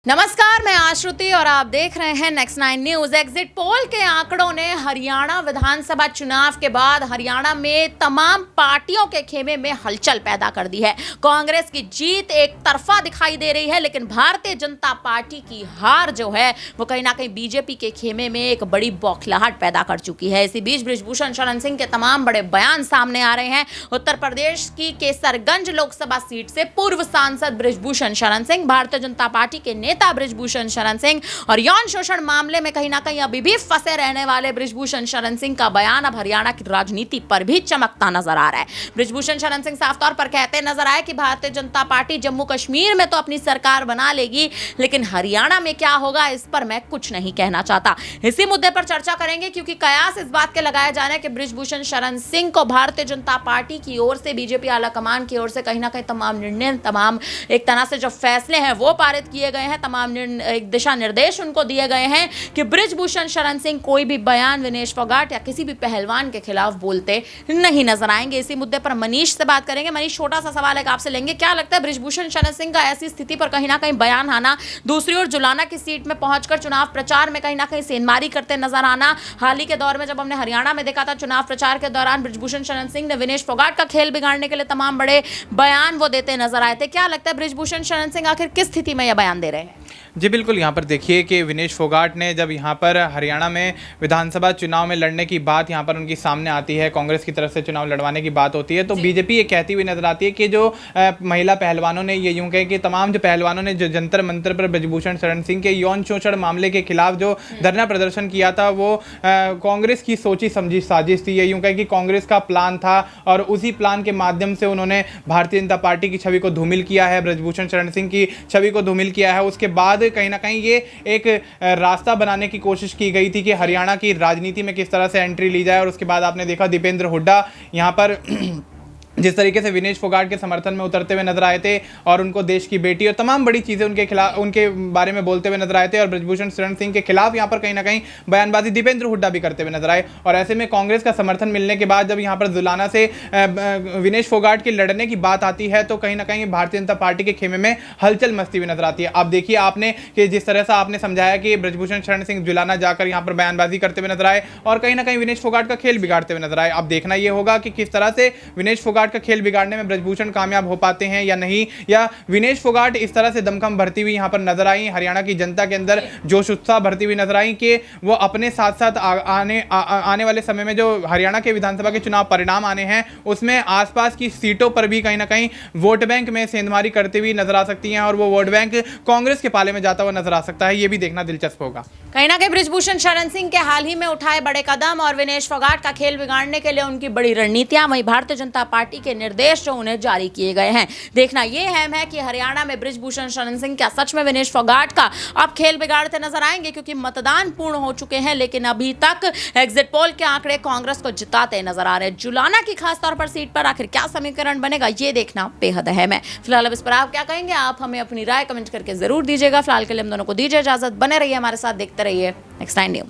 नमस्कार, मैं आश्रुति और आप देख रहे हैं नेक्स्ट 9 न्यूज। एग्जिट पोल के आंकड़ों ने हरियाणा विधानसभा चुनाव के बाद हरियाणा में तमाम पार्टियों के खेमे में हलचल पैदा कर दी है। कांग्रेस की जीत एक तरफा दिखाई दे रही है, लेकिन भारतीय जनता पार्टी की हार जो है वो कहीं ना कहीं बीजेपी के खेमे में एक बड़ी बौखलाहट पैदा कर चुकी है। इसी बीच बृजभूषण शरण सिंह के तमाम बड़े बयान सामने आ रहे हैं। उत्तर प्रदेश की केसरगंज लोकसभा सीट से पूर्व सांसद बृजभूषण शरण सिंह, भारतीय जनता पार्टी के नेता बृजभूषण शरण सिंह और यौन शोषण मामले में कहीं ना कहीं अभी भी फंसे रहने वाले बृजभूषण शरण सिंह का बयान अब हरियाणा की राजनीति पर भी चमकता नजर आ रहा है। बृजभूषण शरण सिंह साफ तौर पर कहते नजर आए कि भारतीय जनता पार्टी जम्मू कश्मीर में तो अपनी सरकार बना लेगी, लेकिन हरियाणा में क्या होगा इस पर मैं कुछ नहीं कहना चाहता। इसी मुद्दे पर चर्चा करेंगे, क्योंकि कयास इस बात के लगाया जा रहा है कि बृजभूषण शरण सिंह को भारतीय जनता पार्टी की ओर से, बीजेपी आलाकमान की ओर से कहीं ना कहीं तमाम निर्णय, तमाम एक तरह से जो फैसले हैं वो पारित किए गए हैं, तमाम एक दिशा निर्देश उनको दिए गए हैं कि बृजभूषण शरण सिंह कोई भी बयान विनेश फोगाट या किसी भी पहलवान के खिलाफ बोलते नहीं नजर आएंगे। इसी मुद्दे पर मनीष से बात करेंगे। मनीष, छोटा सा सवाल है आपसे लेंगे, क्या लगता है बृजभूषण शरण सिंह का ऐसी स्थिति पर कहीं ना कहीं बयान आना, दूसरी ओर जुलाना की सीट में पहुंचकर चुनाव प्रचार में कहीं ना कहीं सेंधमारी करते नजर आना, हाल ही के दौर में जब हमने हरियाणा में देखा था चुनाव प्रचार के दौरान बृजभूषण शरण सिंह ने विनेश फोगाट का खेल बिगाड़ने के लिए तमाम बड़े बयान वो देते नजर आए थे। क्या लगता है बृजभूषण शरण सिंह आखिर किस स्थिति में यह बयान दे रहे हैं? जी बिल्कुल, यहाँ पर देखिए कि विनेश फोगाट ने जब यहाँ पर हरियाणा में विधानसभा चुनाव में लड़ने की बात यहाँ पर उनकी सामने आती है, कांग्रेस की तरफ से चुनाव लड़वाने की बात होती है, तो बीजेपी ये कहती हुई नजर आती है कि जो महिला पहलवानों ने, ये यूं कहे कि तमाम जो पहलवानों ने जो जंतर मंतर पर बृजभूषण शरण सिंह के यौन शोषण मामले के खिलाफ जो धरना प्रदर्शन किया था, वो कांग्रेस की सोची समझी साजिश थी। ये यूं कहे कि कांग्रेस का प्लान था और उसी प्लान के माध्यम से उन्होंने भारतीय जनता पार्टी की छवि को धूमिल किया है, बृजभूषण शरण सिंह की छवि को धूमिल किया है। उसके बाद कहीं ना कहीं ये एक रास्ता बनाने की कोशिश की गई थी कि हरियाणा की राजनीति में किस तरह से एंट्री ली जाए। और उसके बाद आपने देखा दीपेंद्र हुड्डा यहाँ पर जिस तरीके से विनेश फोगाट के समर्थन में उतरते हुए नजर आए थे और उनको देश की बेटी और तमाम बड़ी चीज़ें उनके खिलाफ, उनके बारे में बोलते हुए नजर आए थे, और बृजभूषण शरण सिंह के खिलाफ यहाँ पर कहीं ना कहीं बयानबाजी दीपेंद्र हुड्डा भी करते हुए नजर आए। और ऐसे में कांग्रेस का समर्थन मिलने के बाद जब यहाँ पर जुलाना से विनेश फोगाट के लड़ने की बात आती है, तो कहीं ना कहीं भारतीय जनता पार्टी के खेमे में हलचल मचती हुई नजर आती है। अब देखिए आपने कि जिस तरह से आपने समझाया कि बृजभूषण शरण सिंह जुलाना जाकर यहाँ पर बयानबाजी करते हुए नजर आए और कहीं ना कहीं विनेश फोगाट का खेल बिगाड़ते हुए नजर आए। अब देखना यह होगा कि किस तरह से विनेश फोगाट का खेल बिगाड़ने में बृजभूषण कामयाब हो पाते हैं या नहीं, या विनेश फोगाट इस तरह से दमखम भरती हुई यहां पर नजर आई, हरियाणा की जनता के अंदर जोश उत्साह भरती हुई नजर आई कि वो अपने साथ साथ आने वाले समय में जो हरियाणा के विधानसभा के चुनाव परिणाम आने हैं उसमें आसपास की सीटों पर भी कहीं ना कहीं वोट बैंक में सेंधमारी करती हुई नजर आ सकती हैं और वो वोट बैंक कांग्रेस के पाले में जाता हुआ नजर आ सकता है। ये भी देखना दिलचस्प होगा। कहीं ना कहीं बृजभूषण शरण सिंह के हाल ही में उठाए बड़े कदम और विनेश फोगाट का खेल बिगाड़ने के लिए उनकी बड़ी रणनीतियां, वहीं भारतीय जनता पार्टी के निर्देश जो उन्हें जारी किए गए हैं। देखना यह अहम है कि हरियाणा में बृजभूषण शरण सिंह क्या सच में विनेश फोगाट का अब खेल बिगाड़ते नजर आएंगे, क्योंकि मतदान पूर्ण हो चुके हैं, लेकिन अभी तक एग्जिट पोल के आंकड़े कांग्रेस को जिताते नजर आ रहे हैं। जुलाना की खासतौर पर सीट पर आखिर क्या समीकरण बनेगा, ये देखना बेहद अहम है। फिलहाल अब इस पर आप क्या कहेंगे, आप हमें अपनी राय कमेंट करके जरूर दीजिएगा। फिलहाल के लिए हम दोनों को दीजिए इजाजत, बने रहिए हमारे साथ, देखते रहिए नेक्स्ट 9 न्यूज।